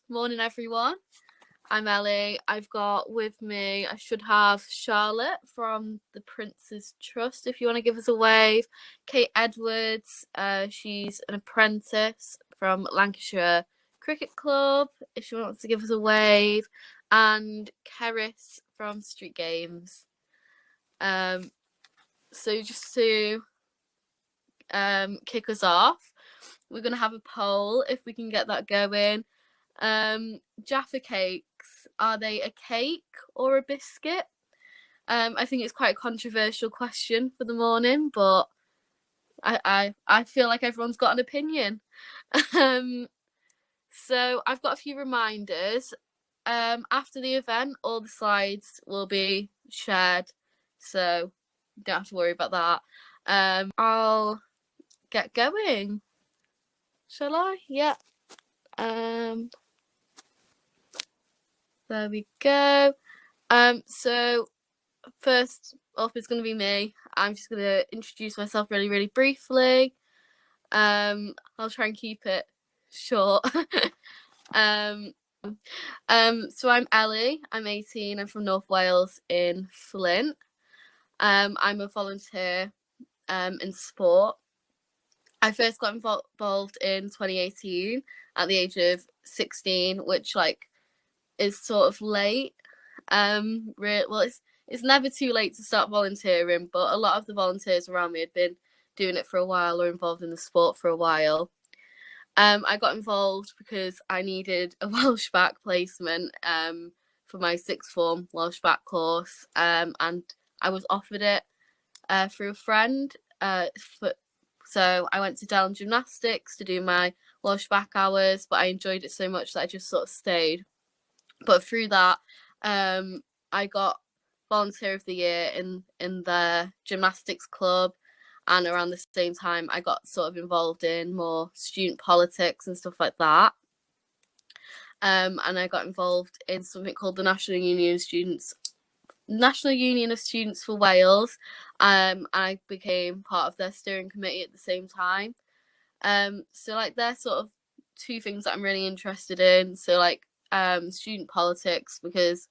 Morning, everyone. I'm Ellie. I've got with me, I should have Charlotte from the Prince's Trust, if you want to give us a wave. Kate Edwards, she's an apprentice from Lancashire Cricket Club, if she wants to give us a wave. And Ceris from StreetGames. So just to kick us off, we're going to have a poll, if we can get that going. Jaffa cakes, are they a cake or a biscuit? I think it's quite a controversial question for the morning, but I feel like everyone's got an opinion. So I've got a few reminders. After the event, all the slides will be shared, so don't have to worry about that. I'll get going. Shall I? Yeah. There we go. So first up is going to be me. I'm just going to introduce myself really, really briefly. I'll try and keep it short. So I'm Ellie. I'm 18. I'm from North Wales in Flint. I'm a volunteer in sport. I first got involved in 2018 at the age of 16, which is sort of late. Well, it's never too late to start volunteering, but a lot of the volunteers around me had been doing it for a while or involved in the sport for a while. I got involved because I needed a Welsh back placement for my sixth form Welsh back course, and I was offered it through a friend. So I went to Dell Gymnastics to do my Welsh back hours, but I enjoyed it so much that I just sort of stayed. But through that, I got Volunteer of the Year in the gymnastics club, and around the same time I got sort of involved in more student politics and stuff like that. And I got involved in something called the National Union of Students for Wales. I became part of their steering committee at the same time. So they're sort of two things that I'm really interested in. So student politics, because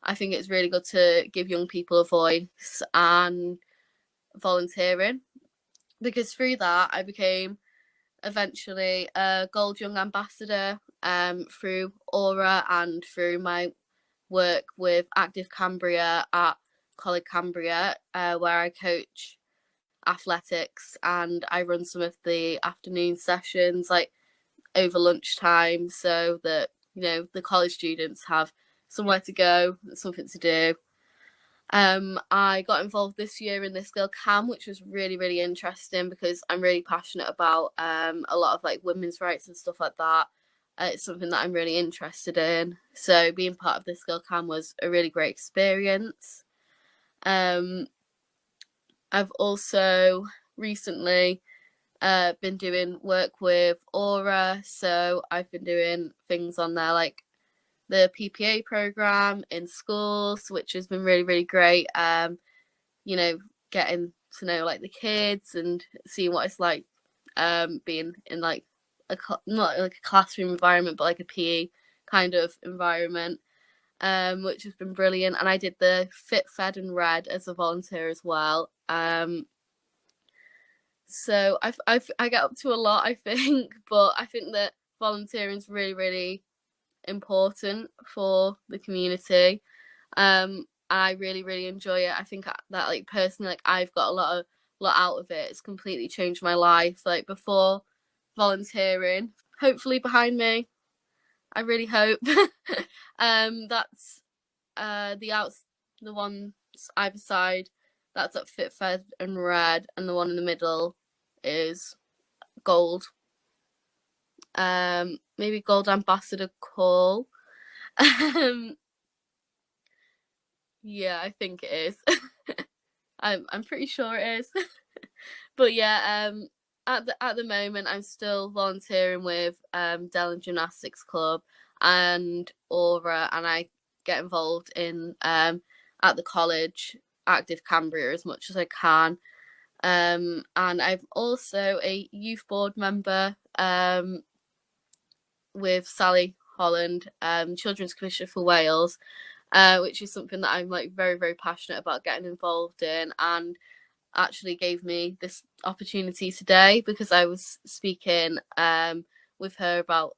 I think it's really good to give young people a voice, and volunteering, because through that I became eventually a Gold Young Ambassador through Aura and through my work with Active Cambria at College Cambria, where I coach athletics and I run some of the afternoon sessions over lunchtime, so that the college students have somewhere to go, something to do. I got involved this year in this Girl Cam, which was really, really interesting because I'm really passionate about a lot of women's rights and stuff like that. It's something that I'm really interested in. So being part of this Girl Cam was a really great experience. I've also recently been doing work with Aura, so I've been doing things on there the PPA program in schools, which has been really, really great. Getting to know the kids and seeing what it's like being in not a classroom environment, but a PE kind of environment, which has been brilliant. And I did the Fit, Fed and Read as a volunteer as well. So I get up to a lot, I think, but I think that volunteering is really, really important for the community. I really, really enjoy it. I think that personally I've got a lot out of it. It's completely changed my life. Before volunteering, hopefully behind me, I really hope. That's the ones either side, that's at Fit, Fed and Red, and the one in the middle is gold. Maybe Gold Ambassador Call. Yeah, I think it is. I'm pretty sure it is. But yeah, at the moment I'm still volunteering with Dell Gymnastics Club and Aura, and I get involved in at the college Active Cambria as much as I can. And I'm also a youth board member with Sally Holland, Children's Commission for Wales, which is something that I'm like very, very passionate about getting involved in, and actually gave me this opportunity today because I was speaking with her about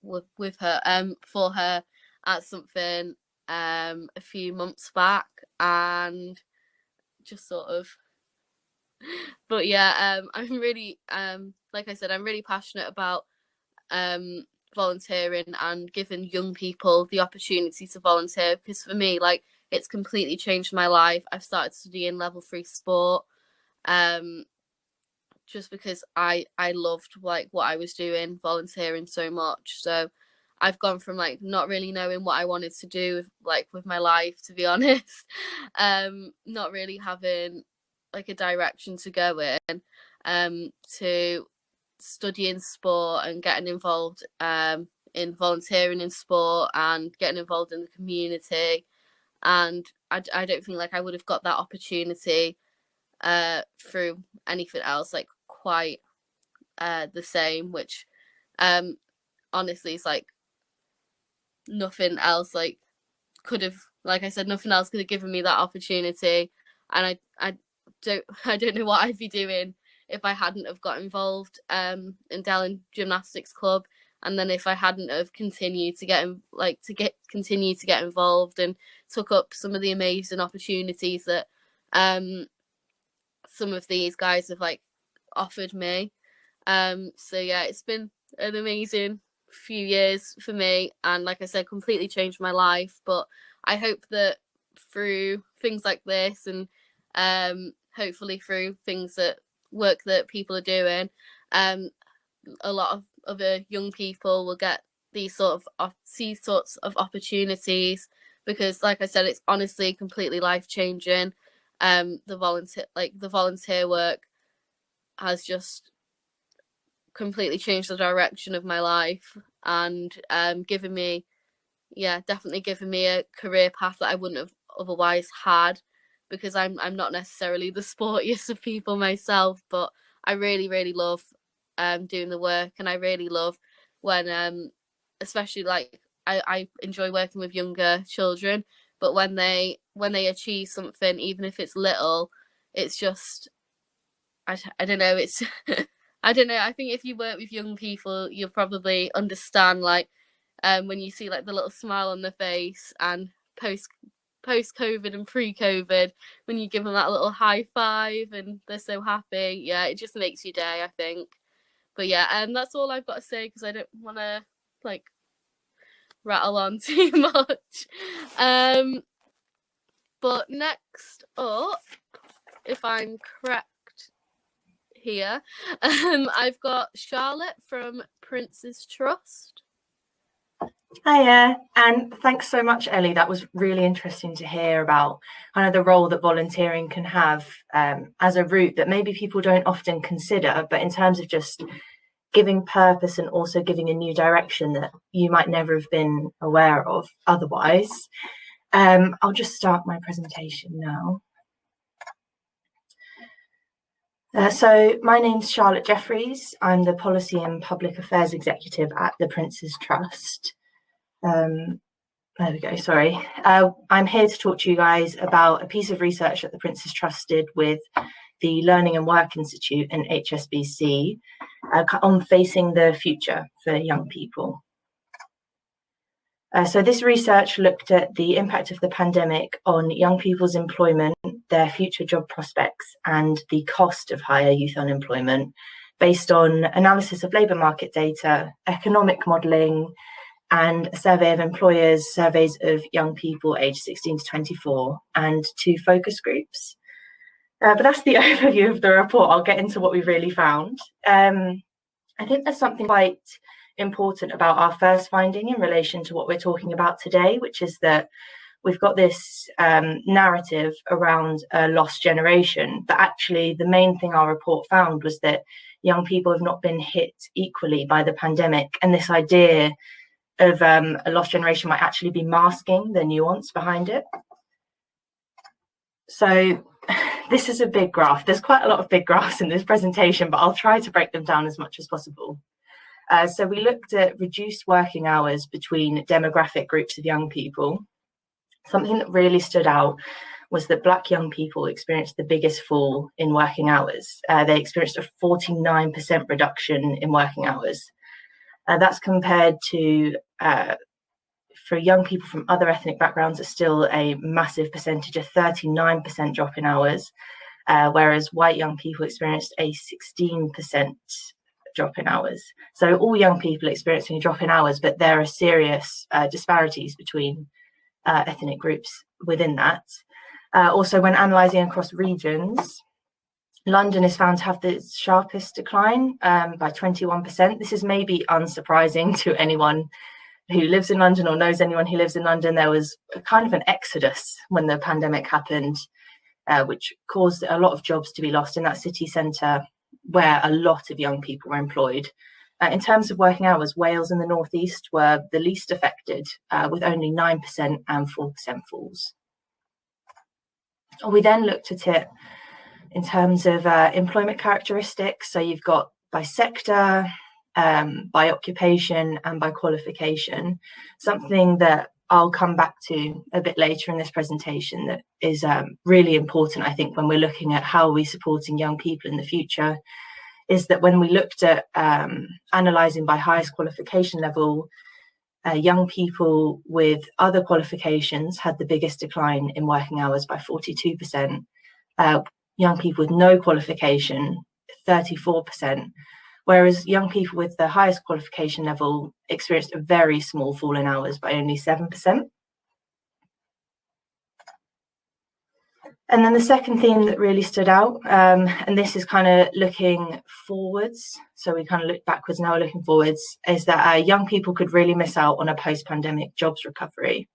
with her for her at something a few months back, and just sort of but yeah, I'm really like I said, I'm really passionate about volunteering and giving young people the opportunity to volunteer, because for me, like, it's completely changed my life. I've started studying level 3 sport just because I loved like what I was doing, volunteering so much. So I've gone from like not really knowing what I wanted to do with my life, to be honest, not really having like a direction to go in, to studying sport and getting involved in volunteering in sport and getting involved in the community. And I don't think like I would have got that opportunity through anything else like quite the same, which honestly is like nothing else like could have, like I said, nothing else could have given me that opportunity. And I don't know what I'd be doing if I hadn't have got involved in Dellen Gymnastics Club, and then if I hadn't have continued to get involved and took up some of the amazing opportunities that some of these guys have like offered me. So yeah, it's been an amazing few years for me, and like I said, completely changed my life. But I hope that through things like this, and hopefully through work that people are doing, a lot of other young people will get these sorts of opportunities, because like I said, it's honestly completely life-changing. The volunteer work has just completely changed the direction of my life, and definitely given me a career path that I wouldn't have otherwise had, because I'm not necessarily the sportiest of people myself, but I really, really love doing the work, and I really love when especially like I enjoy working with younger children, but when they achieve something, even if it's little, it's just I don't know, it's I don't know, I think if you work with young people, you'll probably understand like when you see like the little smile on their face, and post COVID and pre-COVID, when you give them that little high five and they're so happy, yeah, it just makes your day, I think. But yeah, that's all I've got to say, because I don't want to like rattle on too much. But next up, if I'm correct here, I've got Charlotte from Prince's Trust. Hiya, and thanks so much, Ellie. That was really interesting to hear about kind of the role that volunteering can have as a route that maybe people don't often consider, but in terms of just giving purpose and also giving a new direction that you might never have been aware of otherwise. I'll just start my presentation now. So my name's Charlotte Jeffries. I'm the Policy and Public Affairs Executive at the Prince's Trust. There we go, sorry. I'm here to talk to you guys about a piece of research that the Prince's Trust did with the Learning and Work Institute and HSBC on facing the future for young people. So this research looked at the impact of the pandemic on young people's employment, their future job prospects, and the cost of higher youth unemployment based on analysis of labour market data, economic modelling, and a survey of employers, surveys of young people aged 16 to 24, and 2 focus groups. But that's the overview of the report. I'll get into what we really found. I think there's something quite important about our first finding in relation to what we're talking about today, which is that we've got this narrative around a lost generation, but actually the main thing our report found was that young people have not been hit equally by the pandemic, and this idea of a lost generation might actually be masking the nuance behind it. So this is a big graph. There's quite a lot of big graphs in this presentation, but I'll try to break them down as much as possible. So we looked at reduced working hours between demographic groups of young people. Something that really stood out was that Black young people experienced the biggest fall in working hours. They experienced a 49% reduction in working hours. That's compared to, for young people from other ethnic backgrounds, it's still a massive percentage, a 39% drop in hours, whereas white young people experienced a 16% drop in hours. So all young people experiencing a drop in hours, but there are serious disparities between ethnic groups within that. Also, when analysing across regions, London is found to have the sharpest decline by 21%. This is maybe unsurprising to anyone who lives in London or knows anyone who lives in London. There was kind of an exodus when the pandemic happened, which caused a lot of jobs to be lost in that city centre where a lot of young people were employed. In terms of working hours, Wales and the North East were the least affected, with only 9% and 4% falls. We then looked at it in terms of employment characteristics. So you've got by sector, by occupation, and by qualification. Something that I'll come back to a bit later in this presentation that is really important, I think, when we're looking at how we're supporting young people in the future, is that when we looked at analysing by highest qualification level, young people with other qualifications had the biggest decline in working hours by 42%. Young people with no qualification, 34%, whereas young people with the highest qualification level experienced a very small fall in hours by only 7%. And then the second theme that really stood out, and this is kind of looking forwards, so we kind of looked backwards, now we're looking forwards, is that young people could really miss out on a post-pandemic jobs recovery.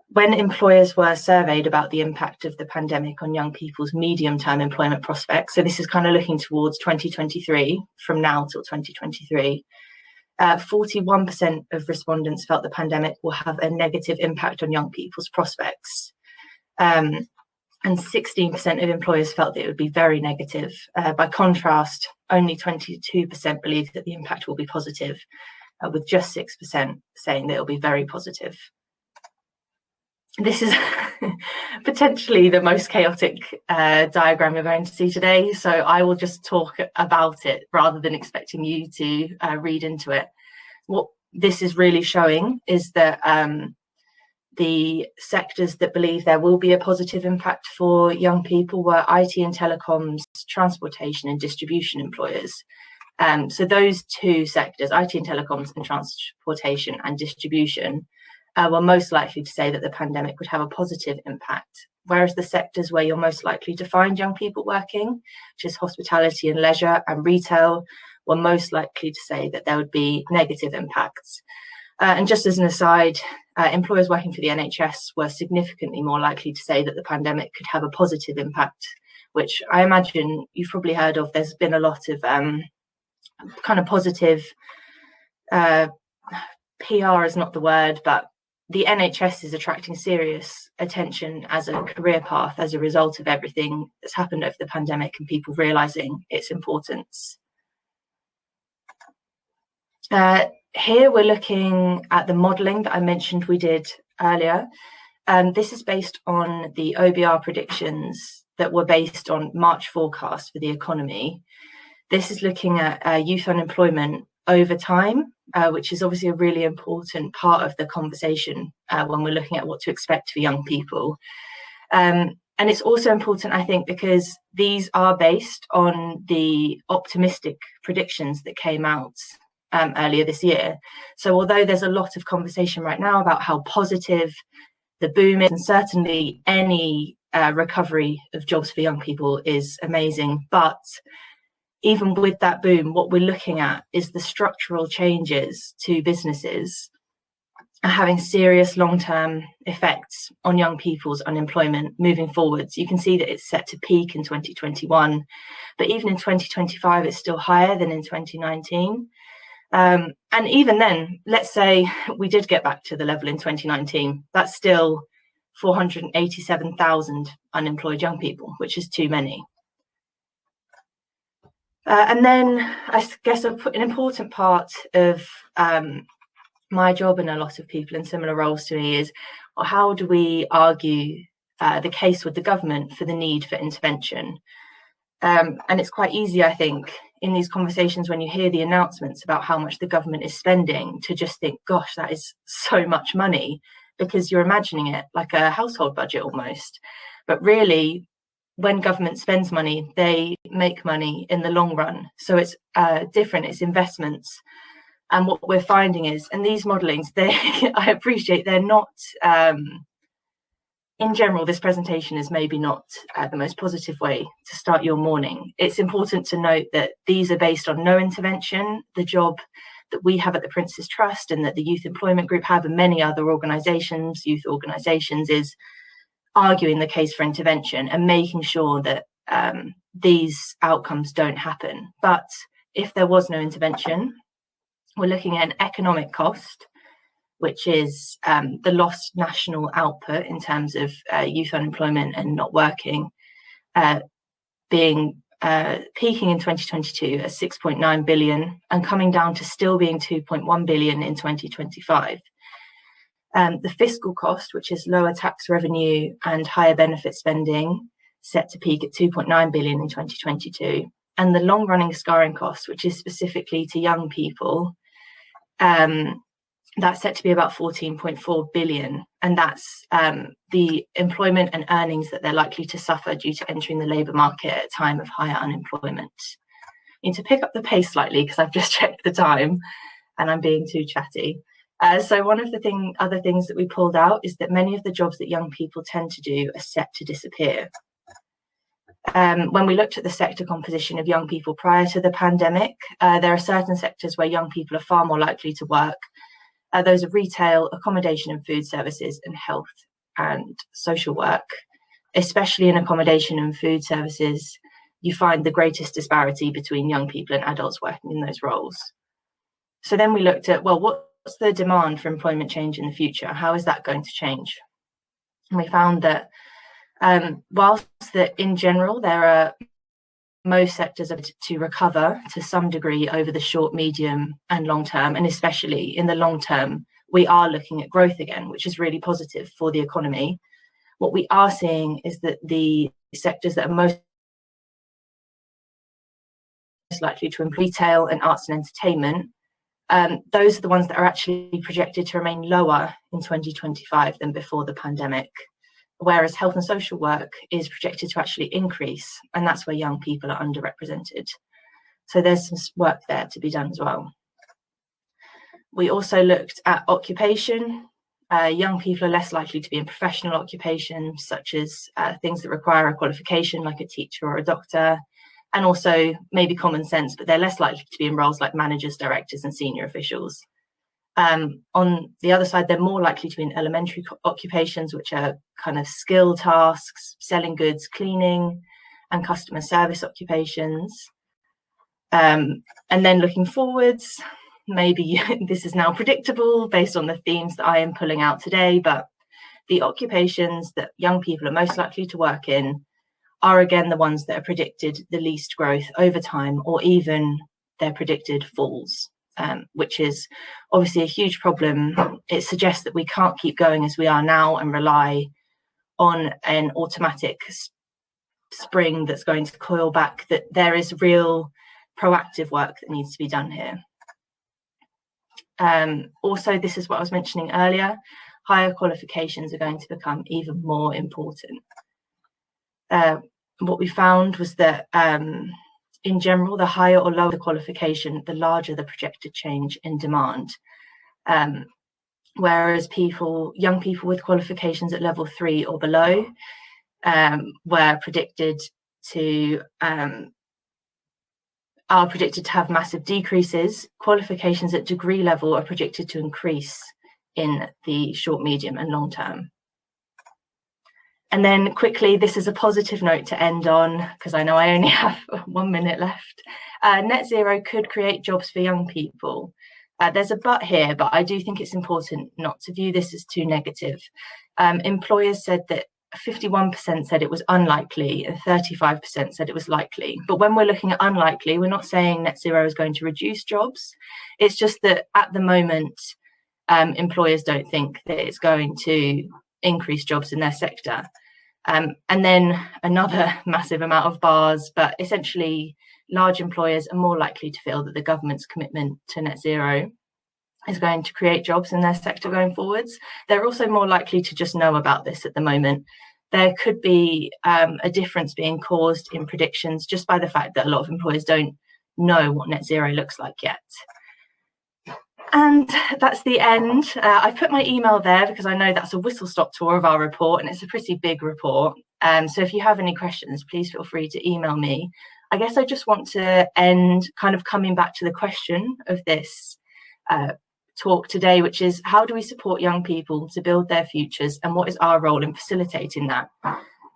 When employers were surveyed about the impact of the pandemic on young people's medium-term employment prospects, so this is kind of looking towards 2023, from now till 2023, 41% of respondents felt the pandemic will have a negative impact on young people's prospects. And 16% of employers felt that it would be very negative. By contrast, only 22% believe that the impact will be positive, with just 6% saying that it will be very positive. This is potentially the most chaotic diagram you're going to see today, so I will just talk about it rather than expecting you to read into it. What this is really showing is that the sectors that believe there will be a positive impact for young people were IT and telecoms, transportation and distribution employers. So those two sectors, IT and telecoms and transportation and distribution, were most likely to say that the pandemic would have a positive impact, whereas the sectors where you're most likely to find young people working, which is hospitality and leisure and retail, were most likely to say that there would be negative impacts. And just as an aside, employers working for the NHS were significantly more likely to say that the pandemic could have a positive impact, which I imagine you've probably heard of. There's been a lot of kind of positive, PR is not the word, but the NHS is attracting serious attention as a career path as a result of everything that's happened over the pandemic and people realising its importance. Here we're looking at the modelling that I mentioned we did earlier. This is based on the OBR predictions that were based on March forecast for the economy. This is looking at youth unemployment over time, which is obviously a really important part of the conversation when we're looking at what to expect for young people. And it's also important, I think, because these are based on the optimistic predictions that came out earlier this year. So although there's a lot of conversation right now about how positive the boom is, and certainly any recovery of jobs for young people is amazing, but even with that boom, what we're looking at is the structural changes to businesses are having serious long-term effects on young people's unemployment moving forwards. You can see that it's set to peak in 2021, but even in 2025, it's still higher than in 2019. And even then, let's say we did get back to the level in 2019, that's still 487,000 unemployed young people, which is too many. And then I guess an important part of my job and a lot of people in similar roles to me is, well, how do we argue the case with the government for the need for intervention? And it's quite easy, I think, in these conversations when you hear the announcements about how much the government is spending to just think, gosh, that is so much money, because you're imagining it like a household budget almost. But really, when government spends money, they make money in the long run. So it's different, it's investments. And what we're finding is, and these modelings, I appreciate they're not, in general, this presentation is maybe not the most positive way to start your morning. It's important to note that these are based on no intervention. The job that we have at the Apprentice Trust and that the Youth Employment Group have and many other organisations, youth organisations, is arguing the case for intervention and making sure that these outcomes don't happen. But if there was no intervention, we're looking at an economic cost, which is the lost national output in terms of youth unemployment and not working, being peaking in 2022 at 6.9 billion and coming down to still being 2.1 billion in 2025. The fiscal cost, which is lower tax revenue and higher benefit spending, set to peak at 2.9 billion in 2022. And the long-running scarring cost, which is specifically to young people, that's set to be about 14.4 billion. And that's the employment and earnings that they're likely to suffer due to entering the labour market at a time of higher unemployment. I need to pick up the pace slightly because I've just checked the time and I'm being too chatty. So one of the other things that we pulled out is that many of the jobs that young people tend to do are set to disappear. When we looked at the sector composition of young people prior to the pandemic, there are certain sectors where young people are far more likely to work. Those are retail, accommodation and food services, and health and social work. Especially in accommodation and food services, you find the greatest disparity between young people and adults working in those roles. So then we looked at, well, what's the demand for employment change in the future? How is that going to change? And we found that whilst that in general, there are most sectors are to recover to some degree over the short, medium and long term, and especially in the long term, we are looking at growth again, which is really positive for the economy. What we are seeing is that the sectors that are most likely to improve, retail and arts and entertainment, those are the ones that are actually projected to remain lower in 2025 than before the pandemic. Whereas health and social work is projected to actually increase, and that's where young people are underrepresented. So there's some work there to be done as well. We also looked at occupation. Young people are less likely to be in professional occupations, such as things that require a qualification, like a teacher or a doctor, and also maybe common sense, but they're less likely to be in roles like managers, directors, and senior officials. On the other side, they're more likely to be in elementary occupations, which are kind of skill tasks, selling goods, cleaning, and customer service occupations. And then looking forwards, maybe this is now predictable based on the themes that I am pulling out today, but the occupations that young people are most likely to work in are again the ones that are predicted the least growth over time, or even their predicted falls. Which is obviously a huge problem. It suggests that we can't keep going as we are now and rely on an automatic spring that's going to coil back, that there is real proactive work that needs to be done here. Also, this is what I was mentioning earlier, higher qualifications are going to become even more important. What we found was that in general, the higher or lower the qualification, the larger the projected change in demand. Whereas young people with qualifications at level 3 or below are predicted to have massive decreases, qualifications at degree level are predicted to increase in the short, medium and long term. And then quickly, this is a positive note to end on, because I know I only have 1 minute left. Net zero could create jobs for young people. There's a but here, but I do think it's important not to view this as too negative. Employers said that 51% said it was unlikely and 35% said it was likely. But when we're looking at unlikely, we're not saying net zero is going to reduce jobs. It's just that at the moment, employers don't think that it's going to increase jobs in their sector. And then another massive amount of bars, but essentially large employers are more likely to feel that the government's commitment to net zero is going to create jobs in their sector going forwards. They're also more likely to just know about this at the moment. There could be a difference being caused in predictions just by the fact that a lot of employers don't know what net zero looks like yet. And that's the end. I put my email there because I know that's a whistle-stop tour of our report, and it's a pretty big report. So if you have any questions, please feel free to email me. I guess I just want to end kind of coming back to the question of this talk today, which is how do we support young people to build their futures, and what is our role in facilitating that?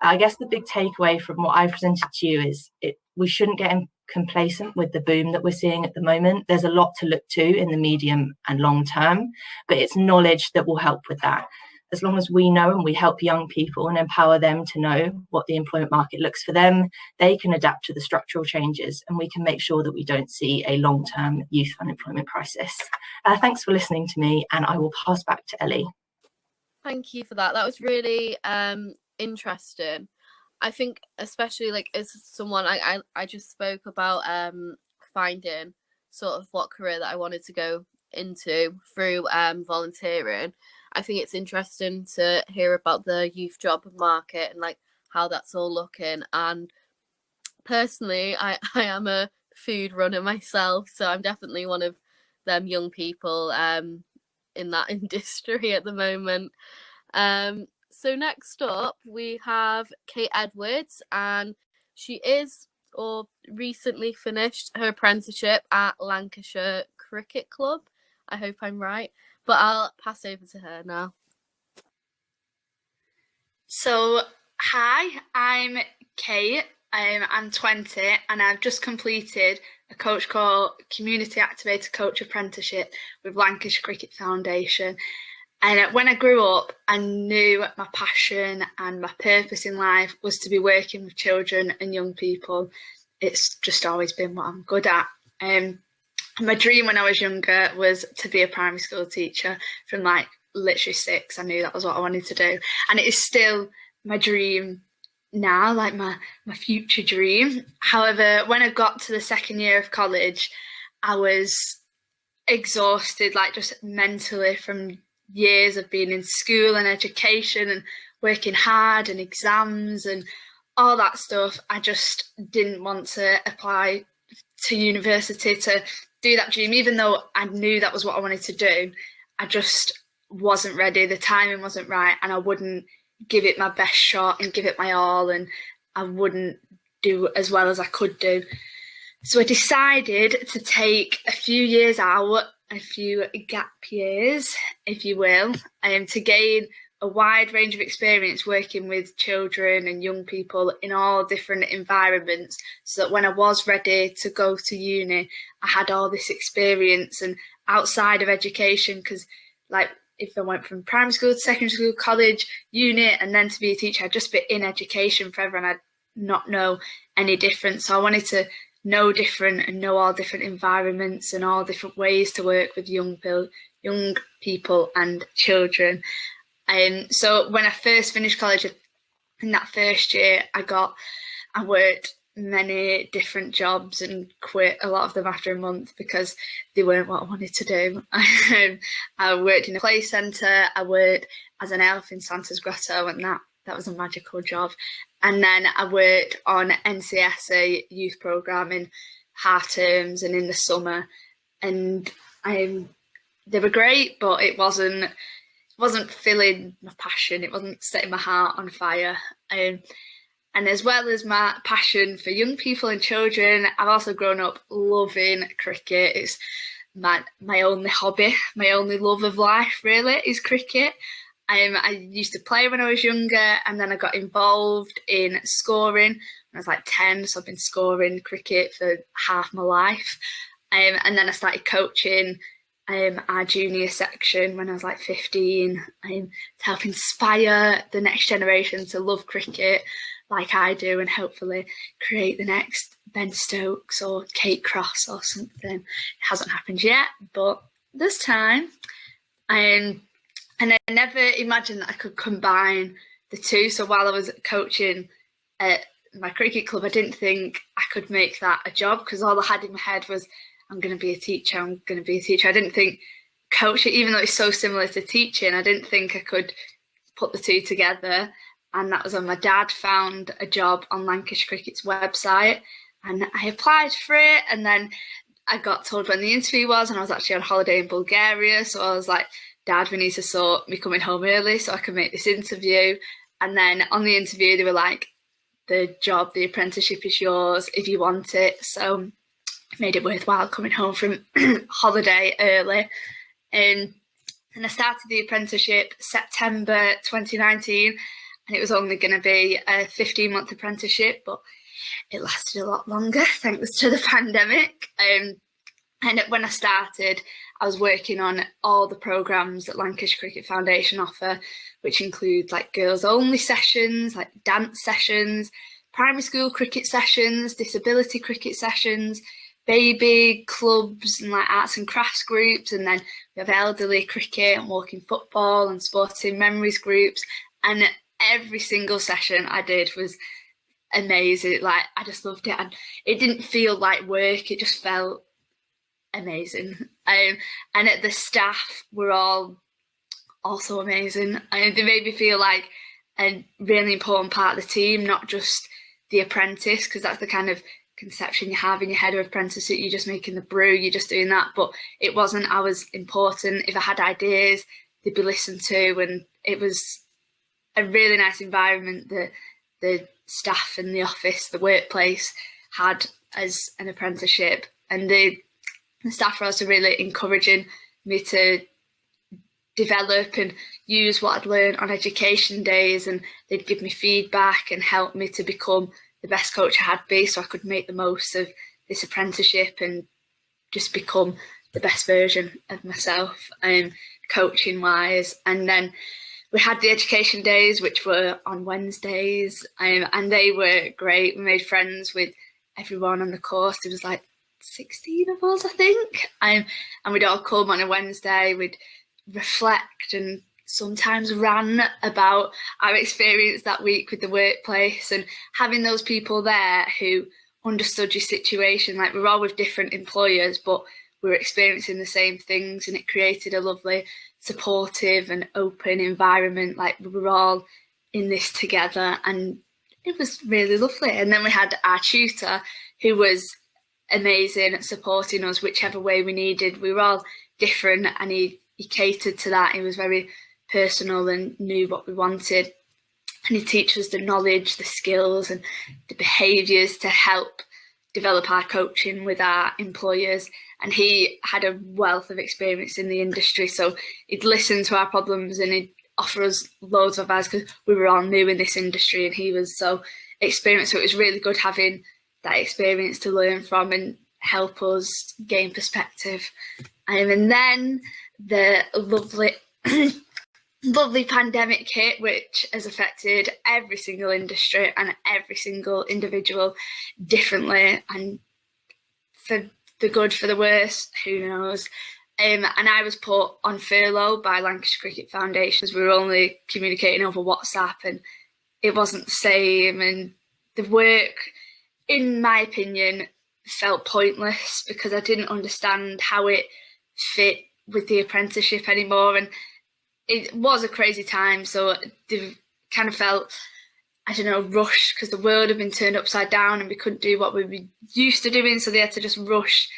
I guess the big takeaway from what I presented to you is we shouldn't get complacent with the boom that we're seeing at the moment. There's a lot to look to in the medium and long term, but it's knowledge that will help with that. As long as we know and we help young people and empower them to know what the employment market looks for them, they can adapt to the structural changes, and we can make sure that we don't see a long-term youth unemployment crisis. Thanks for listening to me, and I will pass back to Ellie. Thank you for that. That was really interesting. I think especially like as someone I just spoke about finding sort of what career that I wanted to go into through volunteering. I think it's interesting to hear about the youth job market and like how that's all looking. And personally, I am a food runner myself, so I'm definitely one of them young people in that industry at the moment. So next up we have Kate Edwards, and she is or recently finished her apprenticeship at Lancashire Cricket Club. I hope I'm right, but I'll pass over to her now. So, hi, I'm Kate. I'm 20 and I've just completed a coach called Community Activator Coach Apprenticeship with Lancashire Cricket Foundation. And when I grew up, I knew my passion and my purpose in life was to be working with children and young people. It's just always been what I'm good at. My dream when I was younger was to be a primary school teacher. From like literally 6, I knew that was what I wanted to do. And it is still my dream now, like my future dream. However, when I got to the second year of college, I was exhausted, like just mentally from years of being in school and education and working hard and exams and all that stuff. I just didn't want to apply to university to do that dream, even though I knew that was what I wanted to do. I just wasn't ready. The timing wasn't right, and I wouldn't give it my best shot and give it my all, and I wouldn't do as well as I could do. So I decided to take a few years out, a few gap years, if you will, to gain a wide range of experience working with children and young people in all different environments, so that when I was ready to go to uni, I had all this experience and outside of education, because like if I went from primary school to secondary school, college, uni, and then to be a teacher, I'd just be in education forever and I'd not know any different. So I wanted to know different and know all different environments and all different ways to work with young people and children. So when I first finished college, in that first year, I worked many different jobs and quit a lot of them after a month because they weren't what I wanted to do. I worked in a play centre, I worked as an elf in Santa's Grotto, and that was a magical job. And then I worked on NCSA youth programme in half terms and in the summer, and they were great, but it wasn't filling my passion, it wasn't setting my heart on fire. And as well as my passion for young people and children, I've also grown up loving cricket. It's my only hobby, my only love of life really is cricket. I used to play when I was younger, and then I got involved in scoring when I was like 10, so I've been scoring cricket for half my life. And then I started coaching our junior section when I was like 15, to help inspire the next generation to love cricket like I do, and hopefully create the next Ben Stokes or Kate Cross or something. It hasn't happened yet, but there's time. And I never imagined that I could combine the two. So while I was coaching at my cricket club, I didn't think I could make that a job, because all I had in my head was, I'm going to be a teacher, I'm going to be a teacher. I didn't think coaching, even though it's so similar to teaching, I didn't think I could put the two together. And that was when my dad found a job on Lancashire Cricket's website, and I applied for it. And then I got told when the interview was, and I was actually on holiday in Bulgaria. So I was like, Dad, we need to sort me coming home early so I can make this interview. And then on the interview, they were like, the job, the apprenticeship is yours if you want it. So made it worthwhile coming home from holiday early. And I started the apprenticeship September 2019, and it was only going to be a 15-month apprenticeship, but it lasted a lot longer thanks to the pandemic. And when I started, I was working on all the programmes that Lancashire Cricket Foundation offer, which include like girls only sessions, like dance sessions, primary school cricket sessions, disability cricket sessions, baby clubs and like arts and crafts groups, and then we have elderly cricket and walking football and sporting memories groups. And every single session I did was amazing. Like, I just loved it, and it didn't feel like work, it just felt amazing. And the staff were all also amazing, and they made me feel like a really important part of the team, not just the apprentice, because that's the kind of conception you have in your head of apprentice, that you're just making the brew, you're just doing that. But it wasn't. I was important. If I had ideas, they'd be listened to, and it was a really nice environment that the staff in the office, the workplace, had as an apprenticeship. And the staff were also really encouraging me to develop and use what I'd learned on education days, and they'd give me feedback and help me to become the best coach I had be, so I could make the most of this apprenticeship and just become the best version of myself, coaching wise. And then we had the education days, which were on Wednesdays, and they were great. We made friends with everyone on the course. There was like 16 of us, I think, and we'd all come on a Wednesday, we'd reflect and sometimes ran about our experience that week with the workplace, and having those people there who understood your situation. Like, we were all with different employers, but we were experiencing the same things, and it created a lovely, supportive and open environment. Like, we were all in this together, and it was really lovely. And then we had our tutor, who was amazing at supporting us whichever way we needed. We were all different, and he catered to that. He was very personal and knew what we wanted, and he teaches us the knowledge, the skills and the behaviours to help develop our coaching with our employers. And he had a wealth of experience in the industry, so he'd listen to our problems and he'd offer us loads of advice, because we were all new in this industry and he was so experienced. So it was really good having that experience to learn from and help us gain perspective. And then the lovely lovely pandemic hit, which has affected every single industry and every single individual differently, and for the good, for the worse, who knows. And I was put on furlough by Lancashire Cricket Foundation, as we were only communicating over WhatsApp, and it wasn't the same, and the work, in my opinion, felt pointless, because I didn't understand how it fit with the apprenticeship anymore. And it was a crazy time, so they kind of felt, I don't know, rushed, because the world had been turned upside down and we couldn't do what we were used to doing, so they had to just rush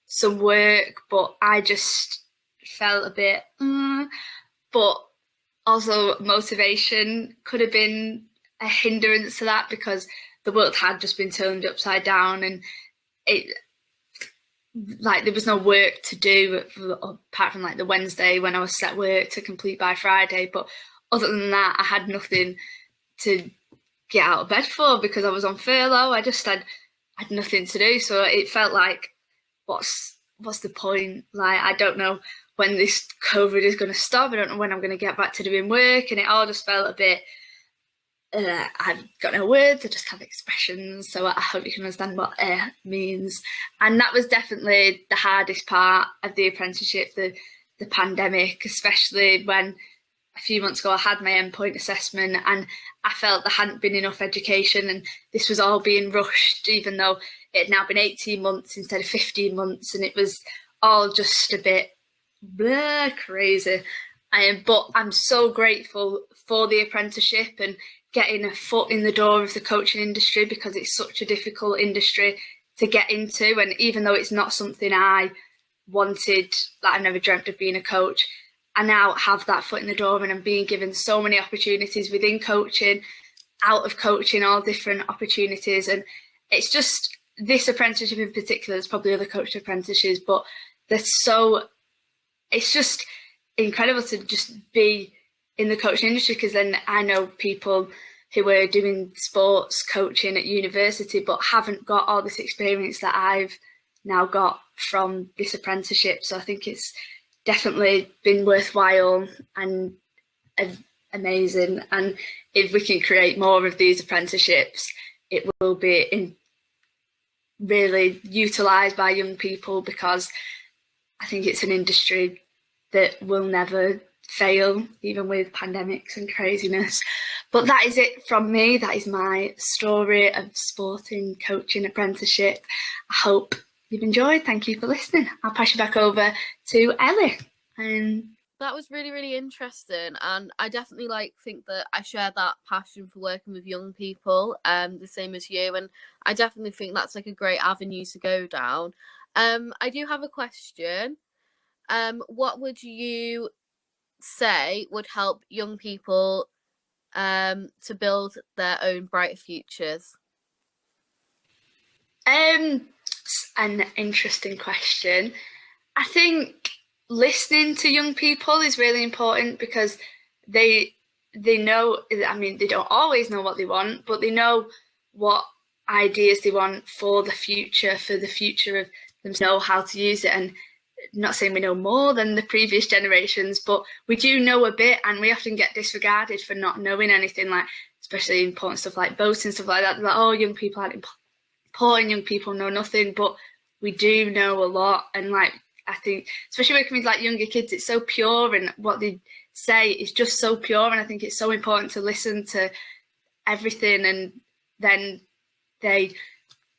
some work. But I just felt a bit, but also motivation could have been a hindrance to that, because the world had just been turned upside down, and it, like, there was no work to do apart from like the Wednesday when I was set work to complete by Friday. But other than that, I had nothing to get out of bed for, because I was on furlough. I just had nothing to do, so it felt like, what's the point? Like, I don't know when this COVID is going to stop. I don't know when I'm going to get back to doing work, and it all just felt a bit. I've got no words, I just have expressions, so I hope you can understand what means. And that was definitely the hardest part of the apprenticeship, the pandemic, especially when a few months ago I had my endpoint assessment and I felt there hadn't been enough education, and this was all being rushed, even though it had now been 18 months instead of 15 months, and it was all just a bit crazy. But I'm so grateful for the apprenticeship and getting a foot in the door of the coaching industry, because it's such a difficult industry to get into. And even though it's not something I wanted, like I've never dreamt of being a coach, I now have that foot in the door, and I'm being given so many opportunities within coaching, out of coaching, all different opportunities. And it's just, this apprenticeship in particular, there's probably other coaching apprentices, but it's just incredible to just be in the coaching industry, because then I know people who were doing sports coaching at university but haven't got all this experience that I've now got from this apprenticeship. So I think it's definitely been worthwhile and amazing, and if we can create more of these apprenticeships, it will be really utilised by young people, because I think it's an industry that will never fail, even with pandemics and craziness. But that is it from me. That is my story of sporting coaching apprenticeship. I hope you've enjoyed. Thank you for listening. I'll pass you back over to Ellie. That was really, really interesting, and I definitely think that I share that passion for working with young people, the same as you, and I definitely think that's like a great avenue to go down. I do have a question. What would you say would help young people to build their own brighter futures? An interesting question. I think listening to young people is really important, because they know, I mean, they don't always know what they want, but they know what ideas they want for the future of them, know how to use it. And not saying we know more than the previous generations, but we do know a bit, and we often get disregarded for not knowing anything, like especially important stuff like boating, stuff like that. Like, oh, young people aren't important, young people know nothing, but we do know a lot. And like, I think especially working with like younger kids, it's so pure, and what they say is just so pure, and I think it's so important to listen to everything, and then they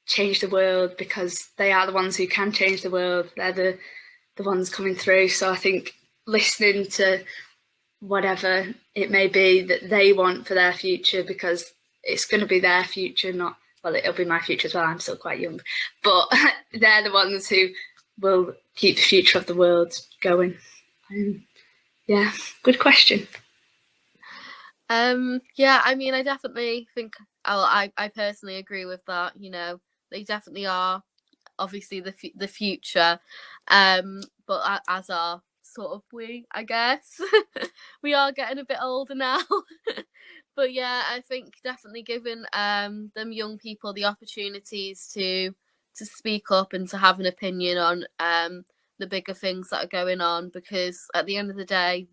change the world, because they are the ones who can change the world. They're the ones coming through. So I think listening to whatever it may be that they want for their future, because it's going to be their future, not, well, it'll be my future as well, I'm still quite young, but they're the ones who will keep the future of the world going. Yeah, good question. Yeah, I mean, I definitely think I personally agree with that. You know, they definitely are obviously the future, but as are sort of we, I guess. We are getting a bit older now. But yeah, I think definitely giving them young people the opportunities to speak up and to have an opinion on the bigger things that are going on, because at the end of the day,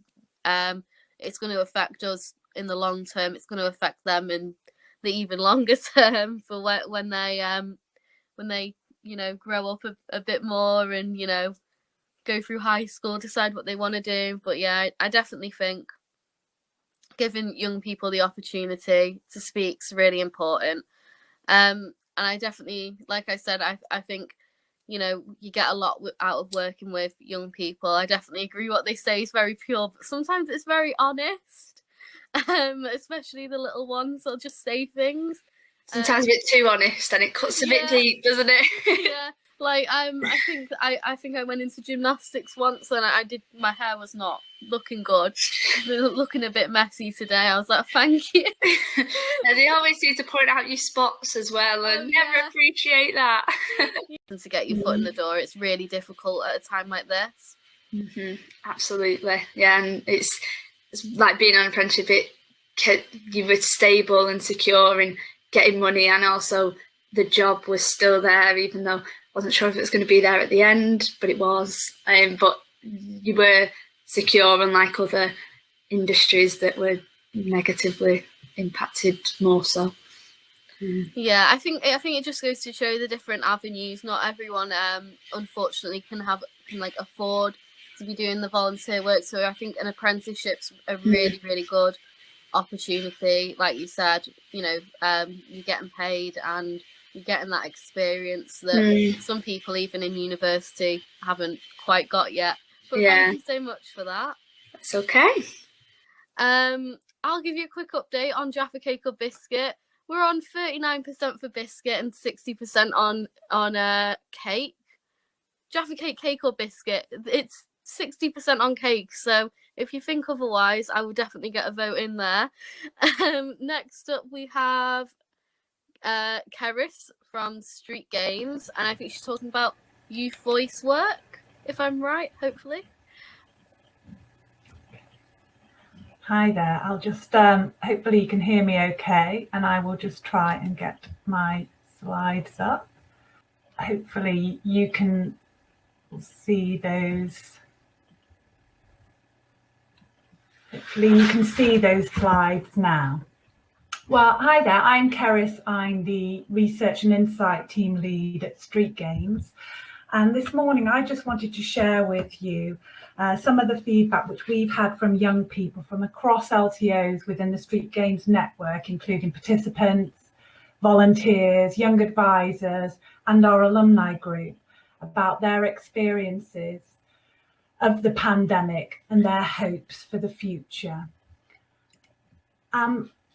it's going to affect us in the long term. It's going to affect them in the even longer term for when they you know, grow up a bit more and, you know, go through high school, decide what they want to do. But yeah, I definitely think giving young people the opportunity to speak is really important. And I definitely, like I said, I think, you know, you get a lot out of working with young people. I definitely agree what they say is very pure, but sometimes it's very honest. Especially the little ones, they'll just say things. Sometimes a bit too honest, and it cuts a bit deep, doesn't it? Yeah, like I think I went into gymnastics once, and I did, my hair was not looking good, looking a bit messy today. I was like, thank you. And they always need to point out your spots as well, and never appreciate that. To get your foot in the door, it's really difficult at a time like this. Absolutely, yeah, and it's like being on an apprenticeship. You were stable and secure and getting money, and also the job was still there, even though I wasn't sure if it was going to be there at the end, but it was. But you were secure, unlike other industries that were negatively impacted more so. Yeah, I think it just goes to show the different avenues. Not everyone, unfortunately, can afford to be doing the volunteer work. So I think an apprenticeship's a really, really good opportunity. Like you said, you're getting paid and you're getting that experience that some people, even in university, haven't quite got yet. But thank you so much for that. That's okay. I'll give you a quick update on Jaffa Cake or Biscuit. We're on 39% for biscuit and 60% on cake. Jaffa Cake or Biscuit. It's 60% on cake. So if you think otherwise, I will definitely get a vote in there. Next up, we have Ceris from StreetGames, and I think she's talking about youth voice work, if I'm right, hopefully. Hi there, I'll just, hopefully you can hear me okay, and I will just try and get my slides up. Hopefully you can see those. Hopefully you can see those slides now. Well, hi there, I'm Ceris. I'm the Research and Insight Team Lead at StreetGames. And this morning, I just wanted to share with you some of the feedback which we've had from young people from across LTOs within the StreetGames network, including participants, volunteers, young advisors, and our alumni group, about their experiences of the pandemic and their hopes for the future.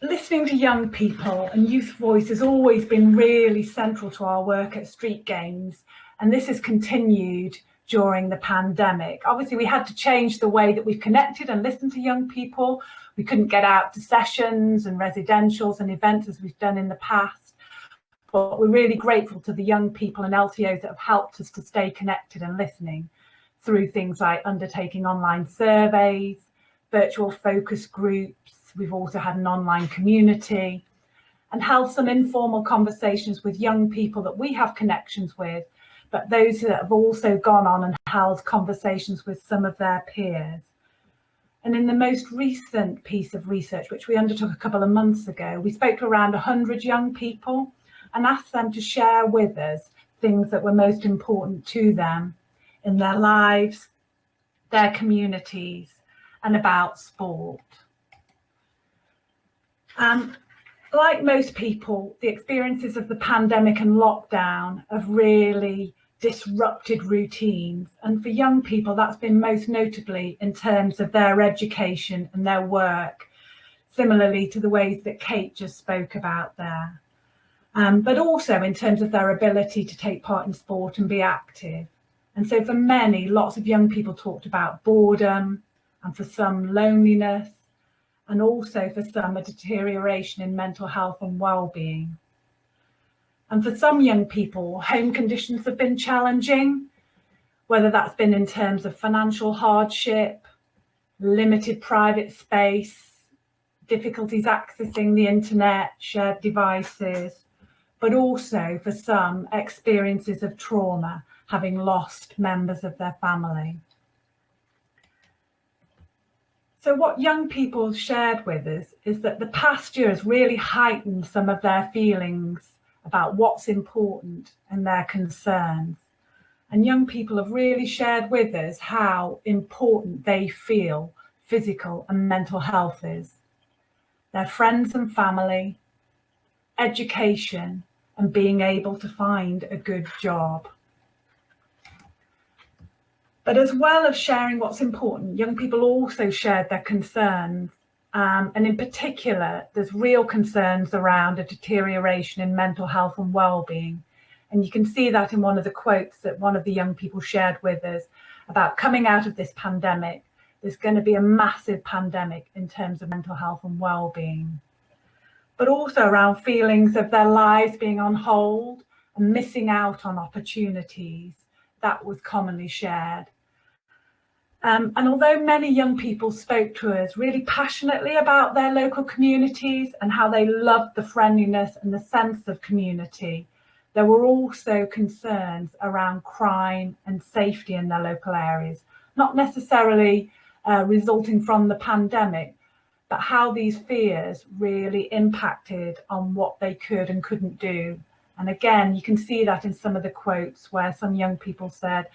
Listening to young people and youth voice has always been really central to our work at StreetGames, and this has continued during the pandemic. Obviously, we had to change the way that we've connected and listened to young people. We couldn't get out to sessions and residentials and events as we've done in the past, but we're really grateful to the young people and LTOs that have helped us to stay connected and listening through things like undertaking online surveys, virtual focus groups. We've also had an online community and held some informal conversations with young people that we have connections with, but those that have also gone on and held conversations with some of their peers. And in the most recent piece of research, which we undertook a couple of months ago, we spoke to around 100 young people and asked them to share with us things that were most important to them in their lives, their communities, and about sport. Like most people, the experiences of the pandemic and lockdown have really disrupted routines. And for young people, that's been most notably in terms of their education and their work, similarly to the ways that Kate just spoke about there. But also in terms of their ability to take part in sport and be active. And so for many, lots of young people talked about boredom, and for some loneliness, and also for some a deterioration in mental health and well-being. And for some young people, home conditions have been challenging, whether that's been in terms of financial hardship, limited private space, difficulties accessing the internet, shared devices, but also for some experiences of trauma, having lost members of their family. So what young people shared with us is that the past year has really heightened some of their feelings about what's important and their concerns. And young people have really shared with us how important they feel physical and mental health is. Their friends and family, education, and being able to find a good job. But as well as sharing what's important, young people also shared their concerns. And in particular, there's real concerns around a deterioration in mental health and well-being. And you can see that in one of the quotes that one of the young people shared with us about coming out of this pandemic. There's going to be a massive pandemic in terms of mental health and well-being, but also around feelings of their lives being on hold and missing out on opportunities. That was commonly shared. And although many young people spoke to us really passionately about their local communities and how they loved the friendliness and the sense of community, there were also concerns around crime and safety in their local areas, not necessarily resulting from the pandemic, but how these fears really impacted on what they could and couldn't do. And again, you can see that in some of the quotes where some young people said,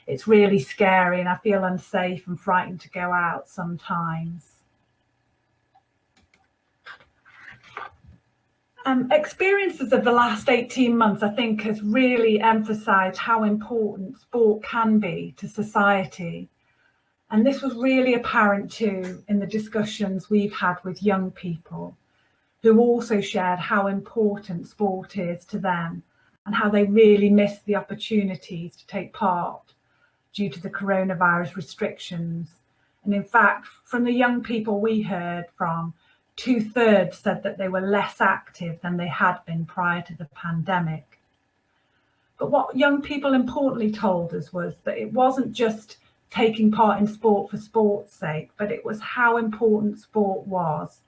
it's really scary and I feel unsafe and frightened to go out sometimes. Experiences of the last 18 months, I think, has really emphasised how important sport can be to society. And this was really apparent too in the discussions we've had with young people who also shared how important sport is to them and how they really miss the opportunities to take part due to the coronavirus restrictions. And in fact, from the young people we heard from, 2/3 said that they were less active than they had been prior to the pandemic. But what young people importantly told us was that it wasn't just taking part in sport for sport's sake, but it was how important sport was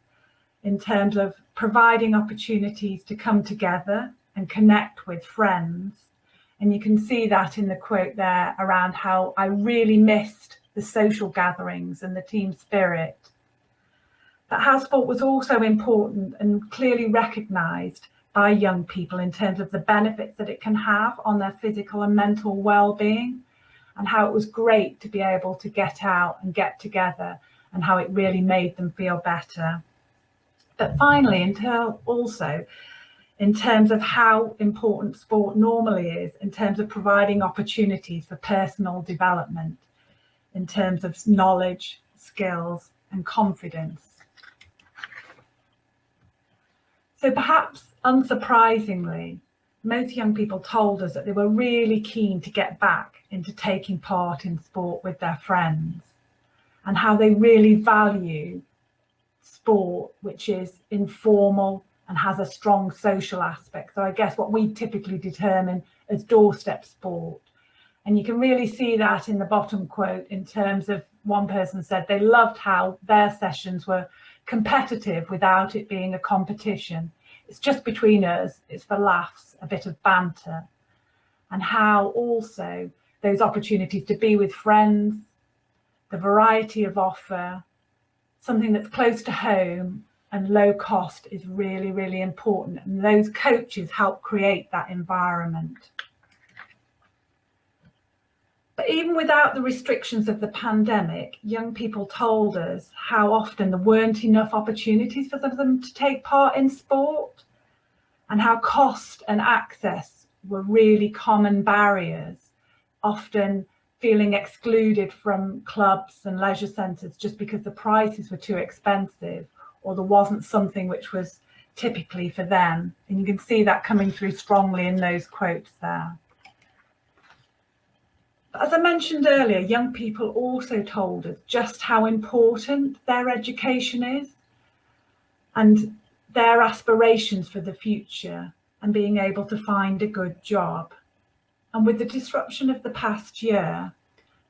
in terms of providing opportunities to come together and connect with friends. And you can see that in the quote there around how I really missed the social gatherings and the team spirit. But how sport was also important and clearly recognised by young people in terms of the benefits that it can have on their physical and mental well-being, and how it was great to be able to get out and get together and how it really made them feel better. But finally, also in terms of how important sport normally is, in terms of providing opportunities for personal development, in terms of knowledge, skills and confidence. So perhaps unsurprisingly, most young people told us that they were really keen to get back into taking part in sport with their friends and how they really value sport, which is informal and has a strong social aspect. So I guess what we typically determine as doorstep sport. And you can really see that in the bottom quote in terms of one person said they loved how their sessions were competitive without it being a competition. It's just between us, it's for laughs, a bit of banter. And how also those opportunities to be with friends, the variety of offer, something that's close to home and low cost is really, really important. And those coaches help create that environment. But even without the restrictions of the pandemic, young people told us how often there weren't enough opportunities for them to take part in sport, and how cost and access were really common barriers, often feeling excluded from clubs and leisure centres just because the prices were too expensive or there wasn't something which was typically for them. And you can see that coming through strongly in those quotes there. As I mentioned earlier, young people also told us just how important their education is and their aspirations for the future and being able to find a good job. And with the disruption of the past year,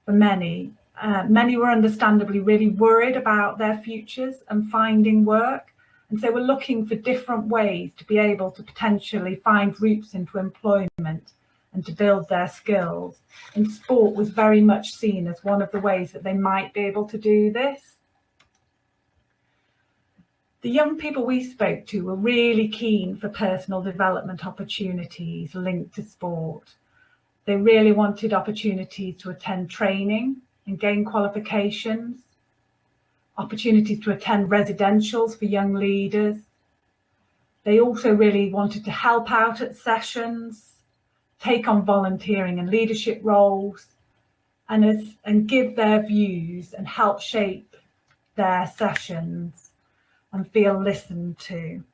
for many were understandably really worried about their futures and finding work. And so we're looking for different ways to be able to potentially find routes into employment and to build their skills. And sport was very much seen as one of the ways that they might be able to do this. The young people we spoke to were really keen for personal development opportunities linked to sport. They really wanted opportunities to attend training and gain qualifications, opportunities to attend residentials for young leaders. They also really wanted to help out at sessions, take on volunteering and leadership roles, and give their views and help shape their sessions and feel listened to.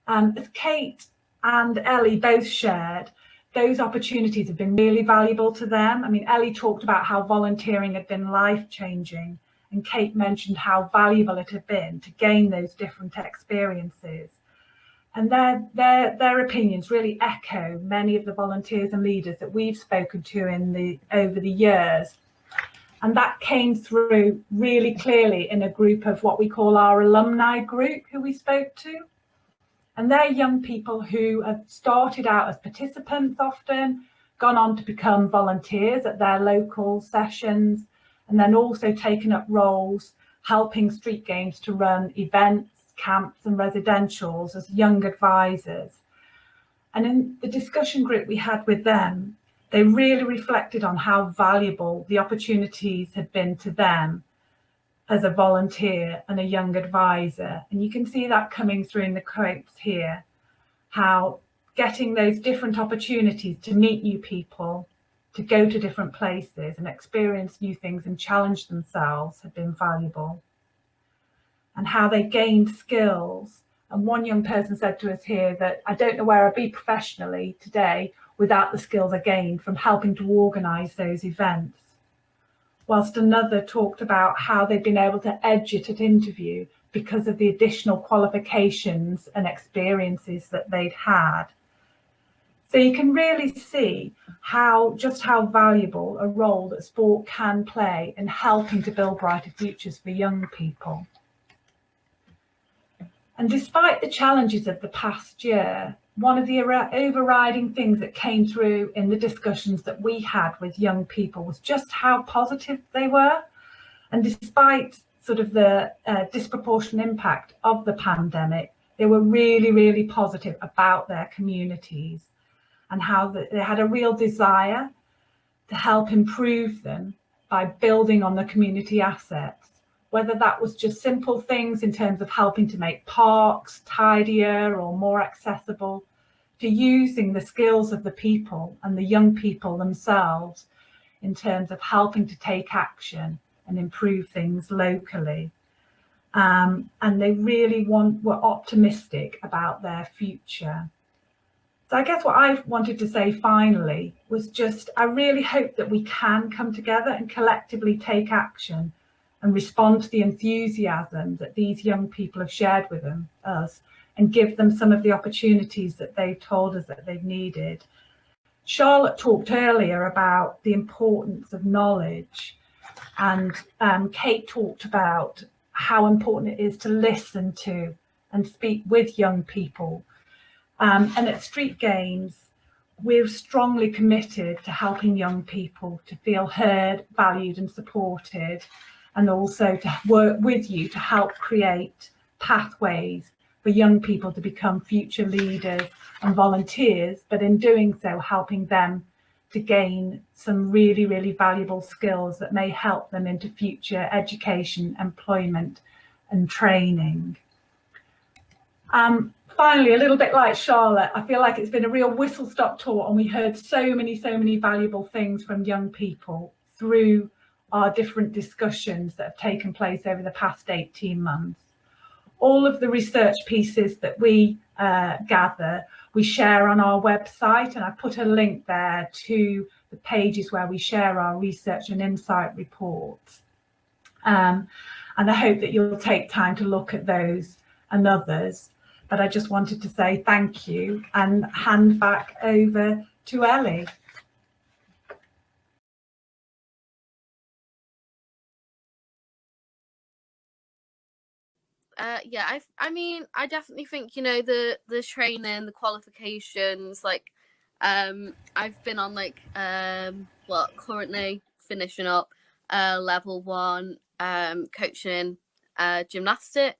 As Kate and Ellie both shared, those opportunities have been really valuable to them. I mean, Ellie talked about how volunteering had been life-changing, and Kate mentioned how valuable it had been to gain those different experiences. And their opinions really echo many of the volunteers and leaders that we've spoken to over the years. And that came through really clearly in a group of what we call our alumni group who we spoke to. And they're young people who have started out as participants often, gone on to become volunteers at their local sessions, and then also taken up roles helping Street Games to run events, camps and residentials as young advisors. And in the discussion group we had with them, they really reflected on how valuable the opportunities had been to them as a volunteer and a young advisor. And you can see that coming through in the quotes here, how getting those different opportunities to meet new people, to go to different places and experience new things and challenge themselves had been valuable. And how they gained skills. And one young person said to us here that, I don't know where I'd be professionally today without the skills I gained from helping to organise those events. Whilst another talked about how they'd been able to edge it at interview because of the additional qualifications and experiences that they'd had. So you can really see just how valuable a role that sport can play in helping to build brighter futures for young people. And despite the challenges of the past year, one of the overriding things that came through in the discussions that we had with young people was just how positive they were. And despite sort of the disproportionate impact of the pandemic, they were really, really positive about their communities and how they had a real desire to help improve them by building on the community assets. Whether that was just simple things in terms of helping to make parks tidier or more accessible, to using the skills of the people and the young people themselves in terms of helping to take action and improve things locally. And they really were optimistic about their future. So I guess what I wanted to say finally was just, I really hope that we can come together and collectively take action and respond to the enthusiasm that these young people have shared with us and give them some of the opportunities that they've told us that they've needed. Charlotte talked earlier about the importance of knowledge, and Kate talked about how important it is to listen to and speak with young people. And at Street Games, we're strongly committed to helping young people to feel heard, valued and supported, and also to work with you to help create pathways for young people to become future leaders and volunteers, but in doing so, helping them to gain some really, really valuable skills that may help them into future education, employment and training. Finally, a little bit like Charlotte, I feel like it's been a real whistle-stop tour, and we heard so many valuable things from young people through our different discussions that have taken place over the past 18 months. All of the research pieces that we gather, we share on our website, and I put a link there to the pages where we share our research and insight reports. And I hope that you'll take time to look at those and others. But I just wanted to say thank you and hand back over to Ellie. Yeah, I definitely think, you know, the training, the qualifications, like, I've been on like, currently finishing up level 1 coaching gymnastics.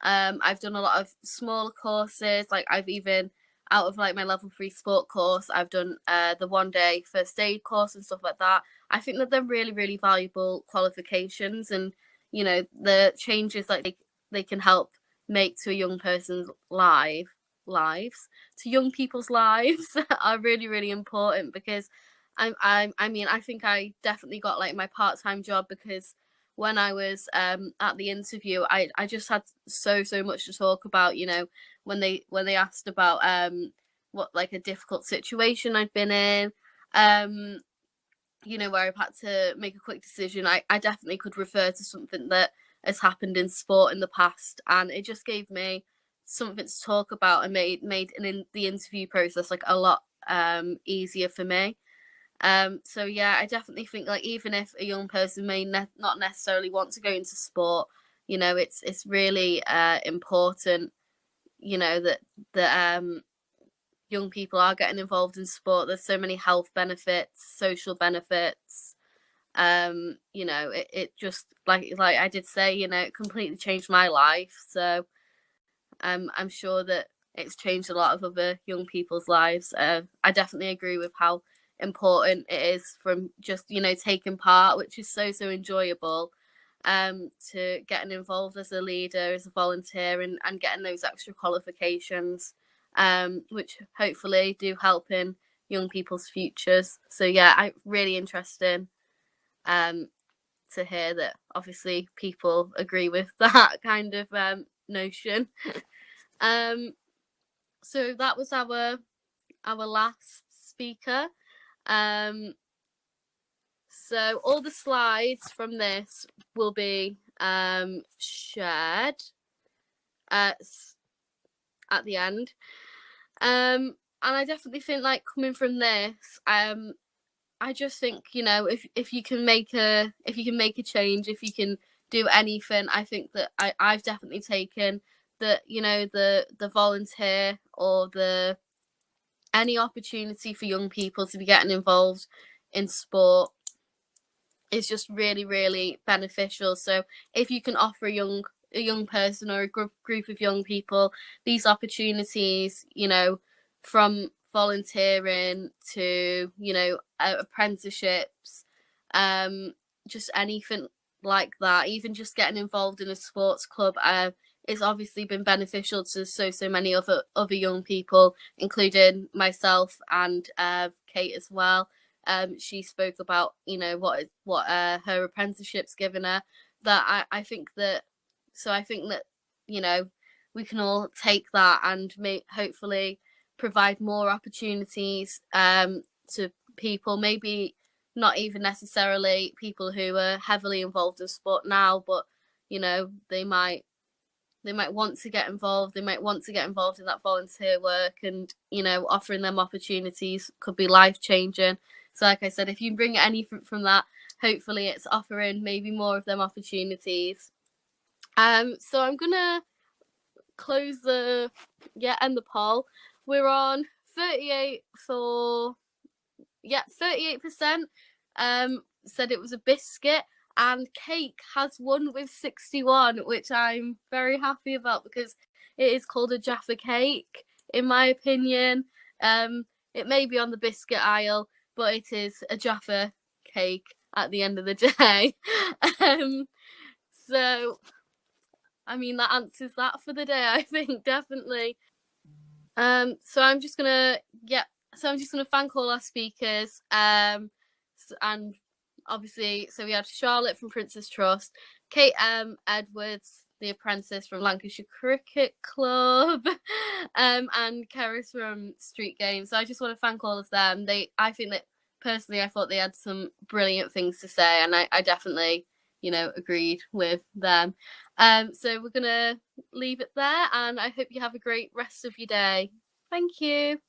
I've done a lot of smaller courses, like I've even, out of like my level 3 sport course, I've done the 1-day first aid course and stuff like that. I think that they're really, really valuable qualifications, and you know, the changes like they can help make to a young person's lives, to young people's lives are really, really important, because I think I definitely got like my part-time job because when I was at the interview, I just had so much to talk about, you know, when they asked about what like a difficult situation I'd been in, you know, where I've had to make a quick decision. I definitely could refer to something that has happened in sport in the past, and it just gave me something to talk about and made the interview process like a lot easier for me. So yeah, I definitely think like even if a young person may not necessarily want to go into sport, you know, it's really important, you know, that young people are getting involved in sport. There's so many health benefits, social benefits, You know, it just like I did say, you know, it completely changed my life. So I'm sure that it's changed a lot of other young people's lives. I definitely agree with how important it is from just, you know, taking part, which is so enjoyable, to getting involved as a leader, as a volunteer, and getting those extra qualifications, which hopefully do help in young people's futures. So yeah, I really interesting to hear that obviously people agree with that kind of notion. So that was our last speaker. So all the slides from this will be shared at the end. And I definitely think, like, coming from this, I just think, you know, if you can make a change, if you can do anything, I think that I've definitely taken the, you know, the volunteer or any opportunity for young people to be getting involved in sport is just really beneficial. So if you can offer a young person or a group of young people these opportunities, you know, from volunteering to, you know, apprenticeships, just anything like that, even just getting involved in a sports club, it's obviously been beneficial to so many other young people, including myself and Kate as well. She spoke about, you know, what her apprenticeship's given her. That I think that, you know, we can all take that and hopefully provide more opportunities to people, maybe not even necessarily people who are heavily involved in sport now, but, you know, they might want to get involved. They might want to get involved in that volunteer work, and, you know, offering them opportunities could be life-changing. So like I said, if you bring anything from that, hopefully it's offering maybe more of them opportunities. So I'm gonna close end the poll. We're on 38% said it was a biscuit, and cake has won with 61, which I'm very happy about, because it is called a Jaffa cake, in my opinion. It may be on the biscuit aisle, but it is a Jaffa cake at the end of the day. So I mean, that answers that for the day, I think, definitely. So I'm just gonna thank all our speakers, and obviously, so we had Charlotte from Princess Trust, Kate Edwards, the Apprentice from Lancashire Cricket Club, and Ceris from StreetGames. So I just want to thank all of them. I think that personally, I thought they had some brilliant things to say, and I definitely, you know, agreed with them. So we're gonna leave it there, and I hope you have a great rest of your day. Thank you.